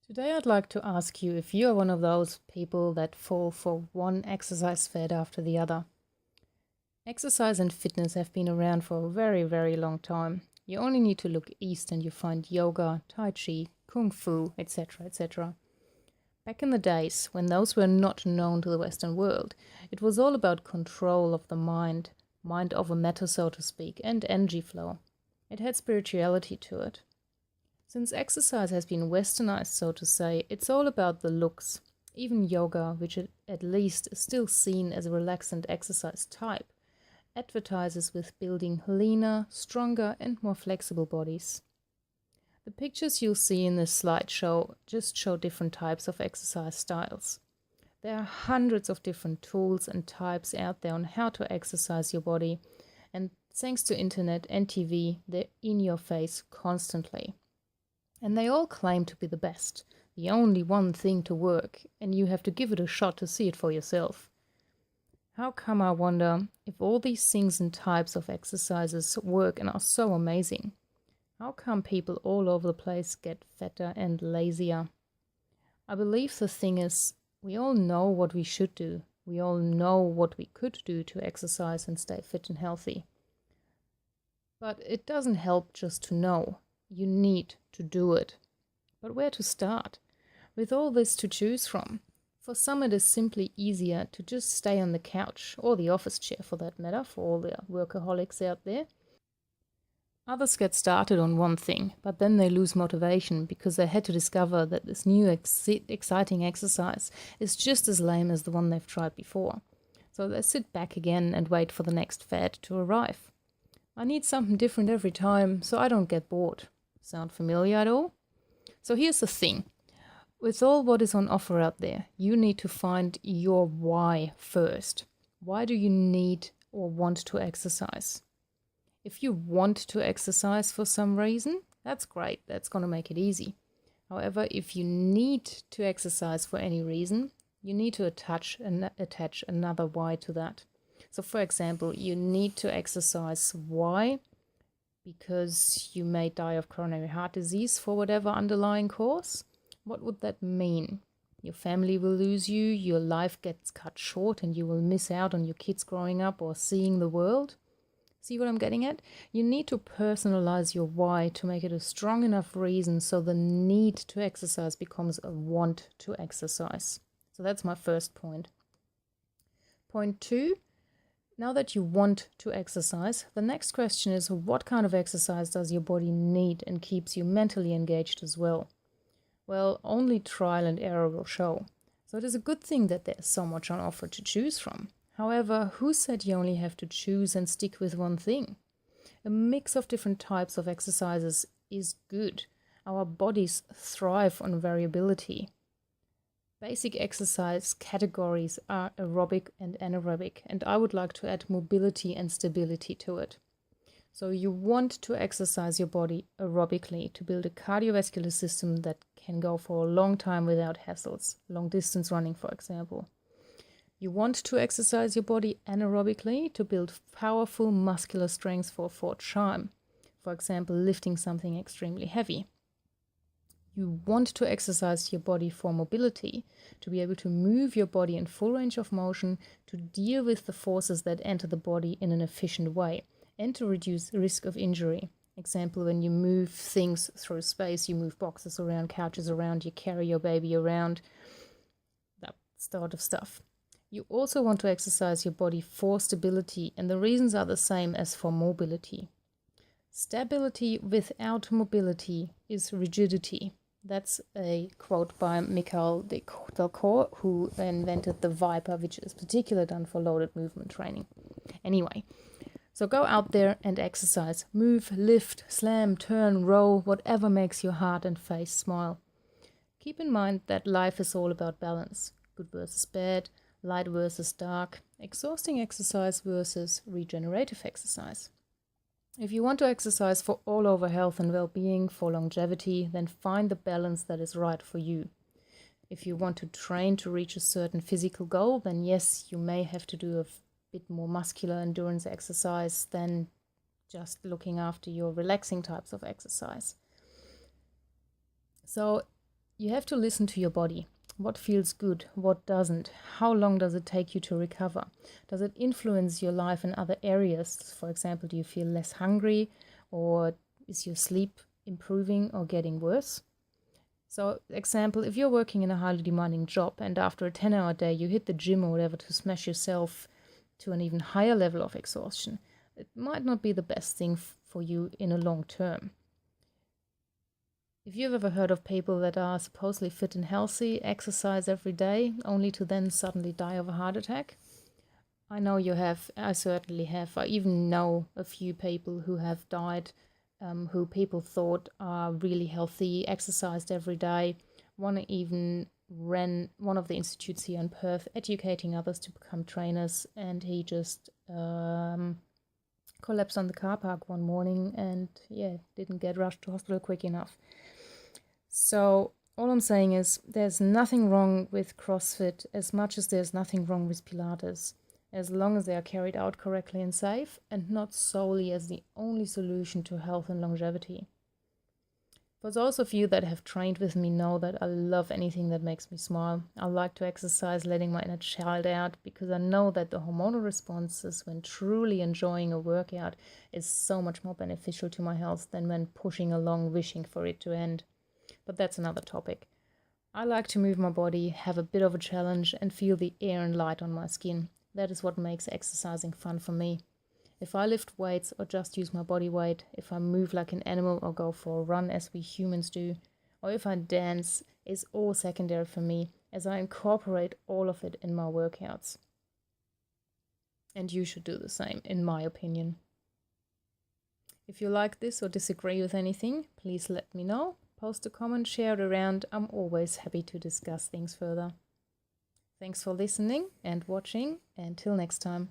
Today I'd like to ask you if you are one of those people that fall for one exercise fad after the other. Exercise and fitness have been around for a very, very long time. You only need to look east and you find yoga, tai chi, kung fu, etc., etc. Back in the days, when those were not known to the Western world, it was all about control of the mind over matter, so to speak, and energy flow. It had spirituality to it. Since exercise has been westernized, so to say, it's all about the looks. Even yoga, which at least is still seen as a relaxant exercise type, advertises with building leaner, stronger, and more flexible bodies. The pictures you'll see in this slideshow just show different types of exercise styles. There are hundreds of different tools and types out there on how to exercise your body, and thanks to internet and TV, they're in your face constantly. And they all claim to be the best, the only one thing to work, and you have to give it a shot to see it for yourself. How come, I wonder, if all these things and types of exercises work and are so amazing? How come people all over the place get fatter and lazier? I believe the thing is, we all know what we should do. We all know what we could do to exercise and stay fit and healthy. But it doesn't help just to know. You need to do it. But where to start? With all this to choose from, for some it is simply easier to just stay on the couch, or the office chair for that matter, for all the workaholics out there. Others get started on one thing, but then they lose motivation because they had to discover that this new exciting exercise is just as lame as the one they've tried before. So they sit back again and wait for the next fad to arrive. I need something different every time so I don't get bored. Sound familiar at all? So here's the thing. With all what is on offer out there, you need to find your why first. Why do you need or want to exercise? If you want to exercise for some reason, that's great. That's going to make it easy. However, if you need to exercise for any reason, you need to attach another why to that. So for example, you need to exercise. Why? Because you may die of coronary heart disease for whatever underlying cause. What would that mean? Your family will lose you, your life gets cut short, and you will miss out on your kids growing up or seeing the world. See what I'm getting at? You need to personalize your why to make it a strong enough reason so the need to exercise becomes a want to exercise. So that's my first point. Point 2, now that you want to exercise, the next question is, what kind of exercise does your body need and keeps you mentally engaged as well? Well, only trial and error will show. So it is a good thing that there's so much on offer to choose from. However, who said you only have to choose and stick with one thing? A mix of different types of exercises is good. Our bodies thrive on variability. Basic exercise categories are aerobic and anaerobic, and I would like to add mobility and stability to it. So you want to exercise your body aerobically to build a cardiovascular system that can go for a long time without hassles, long distance running, for example. You want to exercise your body anaerobically to build powerful muscular strength for a short time, for example, lifting something extremely heavy. You want to exercise your body for mobility, to be able to move your body in full range of motion, to deal with the forces that enter the body in an efficient way, and to reduce risk of injury. Example, when you move things through space, you move boxes around, couches around, you carry your baby around, that sort of stuff. You also want to exercise your body for stability, and the reasons are the same as for mobility. Stability without mobility is rigidity. That's a quote by Mikhail Delcourt, who invented the Viper, which is particularly done for loaded movement training. Anyway, so go out there and exercise. Move, lift, slam, turn, roll, whatever makes your heart and face smile. Keep in mind that life is all about balance. Good versus bad, light versus dark, exhausting exercise versus regenerative exercise. If you want to exercise for all over health and well-being, for longevity, then find the balance that is right for you. If you want to train to reach a certain physical goal, then yes, you may have to do a bit more muscular endurance exercise than just looking after your relaxing types of exercise. So You have to listen to your body. What feels good? What doesn't? How long does it take you to recover? Does it influence your life in other areas? For example, do you feel less hungry, or is your sleep improving or getting worse? So, example, if you're working in a highly demanding job and after a 10-hour day you hit the gym or whatever to smash yourself to an even higher level of exhaustion, it might not be the best thing for you in a long term. If you've ever heard of people that are supposedly fit and healthy, exercise every day, only to then suddenly die of a heart attack, I know you have. I certainly have. I even know a few people who have died, who people thought are really healthy, exercised every day. One even ran one of the institutes here in Perth, educating others to become trainers, and he just collapsed on the car park one morning and, yeah, didn't get rushed to hospital quick enough. So all I'm saying is there's nothing wrong with CrossFit as much as there's nothing wrong with Pilates, as long as they are carried out correctly and safe, and not solely as the only solution to health and longevity. For those of you that have trained with me know that I love anything that makes me smile. I like to exercise letting my inner child out, because I know that the hormonal responses when truly enjoying a workout is so much more beneficial to my health than when pushing along wishing for it to end. But that's another topic. I like to move my body, have a bit of a challenge, and feel the air and light on my skin. That is what makes exercising fun for me. If I lift weights or just use my body weight, if I move like an animal or go for a run as we humans do, or if I dance, is all secondary for me, as I incorporate all of it in my workouts. And you should do the same, in my opinion. If you like this or disagree with anything, please let me know. Post a comment, share it around. I'm always happy to discuss things further. Thanks for listening and watching. Until next time.